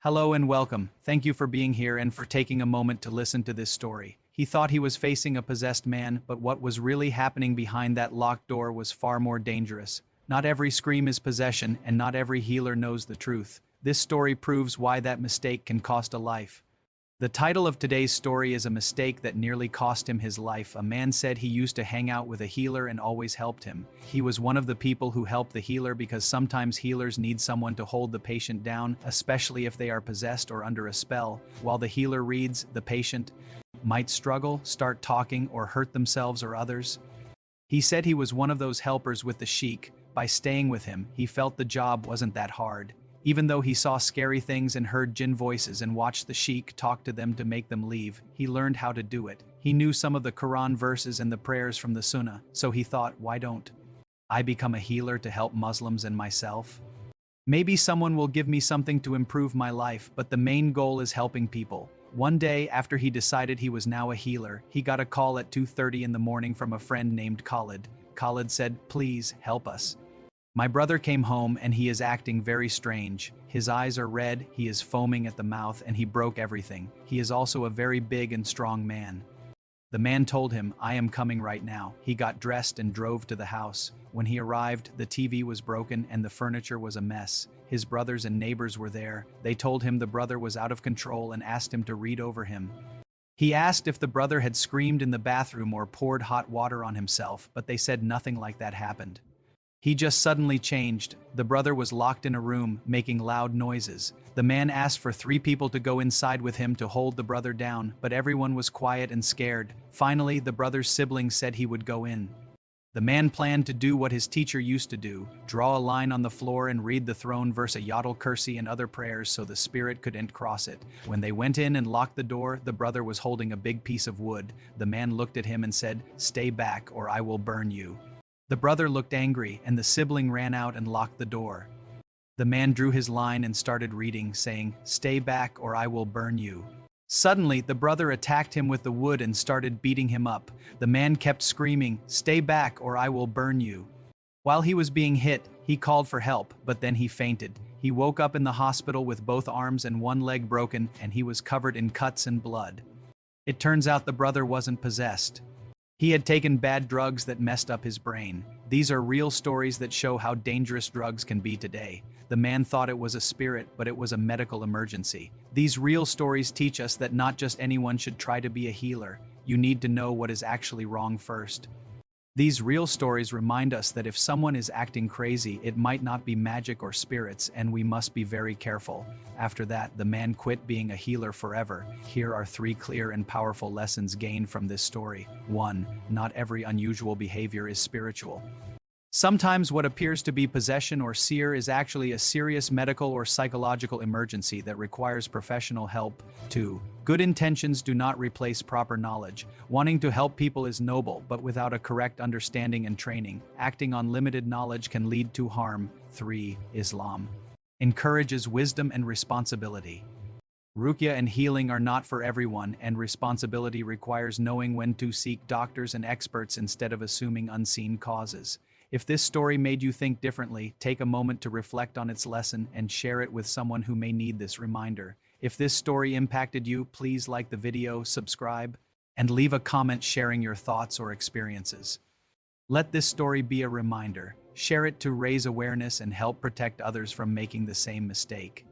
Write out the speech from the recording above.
Hello and welcome. Thank you for being here and for taking a moment to listen to this story. He thought he was facing a possessed man, but what was really happening behind that locked door was far more dangerous. Not every scream is possession, and not every healer knows the truth. This story proves why that mistake can cost a life. The title of today's story is A Mistake That Nearly Cost Him His Life. A man said he used to hang out with a healer and always helped him. He was one of the people who helped the healer because sometimes healers need someone to hold the patient down, especially if they are possessed or under a spell. While the healer reads, the patient might struggle, start talking, or hurt themselves or others. He said he was one of those helpers with the sheik. By staying with him, he felt the job wasn't that hard. Even though he saw scary things and heard jinn voices and watched the sheik talk to them to make them leave, he learned how to do it. He knew some of the Quran verses and the prayers from the Sunnah, so he thought, why don't I become a healer to help Muslims and myself? Maybe someone will give me something to improve my life, but the main goal is helping people. One day, after he decided he was now a healer, he got a call at 2:30 in the morning from a friend named Khalid. Khalid said, "Please, help us. My brother came home and he is acting very strange. His eyes are red, he is foaming at the mouth, and he broke everything. He is also a very big and strong man." The man told him, "I am coming right now." He got dressed and drove to the house. When he arrived, the TV was broken and the furniture was a mess. His brothers and neighbors were there. They told him the brother was out of control and asked him to read over him. He asked if the brother had screamed in the bathroom or poured hot water on himself, but they said nothing like that happened. He just suddenly changed. The brother was locked in a room, making loud noises. The man asked for 3 people to go inside with him to hold the brother down, but everyone was quiet and scared. Finally, the brother's siblings said he would go in. The man planned to do what his teacher used to do, draw a line on the floor and read the throne verse Ayatul Kursi and other prayers so the spirit couldn't cross it. When they went in and locked the door, the brother was holding a big piece of wood. The man looked at him and said, "Stay back or I will burn you." The brother looked angry, and the sibling ran out and locked the door. The man drew his line and started reading, saying, "Stay back or I will burn you." Suddenly, the brother attacked him with the wood and started beating him up. The man kept screaming, "Stay back or I will burn you." While he was being hit, he called for help, but then he fainted. He woke up in the hospital with both arms and one leg broken, and he was covered in cuts and blood. It turns out the brother wasn't possessed. He had taken bad drugs that messed up his brain. These are real stories that show how dangerous drugs can be today. The man thought it was a spirit, but it was a medical emergency. These real stories teach us that not just anyone should try to be a healer. You need to know what is actually wrong first. These real stories remind us that if someone is acting crazy, it might not be magic or spirits, and we must be very careful. After that, the man quit being a healer forever. Here are 3 clear and powerful lessons gained from this story. 1. Not every unusual behavior is spiritual. Sometimes what appears to be possession or seer is actually a serious medical or psychological emergency that requires professional help. 2. Good intentions do not replace proper knowledge. Wanting to help people is noble, but without a correct understanding and training, acting on limited knowledge can lead to harm. 3. Islam encourages wisdom and responsibility. Ruqya and healing are not for everyone, and responsibility requires knowing when to seek doctors and experts instead of assuming unseen causes. If this story made you think differently, take a moment to reflect on its lesson and share it with someone who may need this reminder. If this story impacted you, please like the video, subscribe, and leave a comment sharing your thoughts or experiences. Let this story be a reminder. Share it to raise awareness and help protect others from making the same mistake.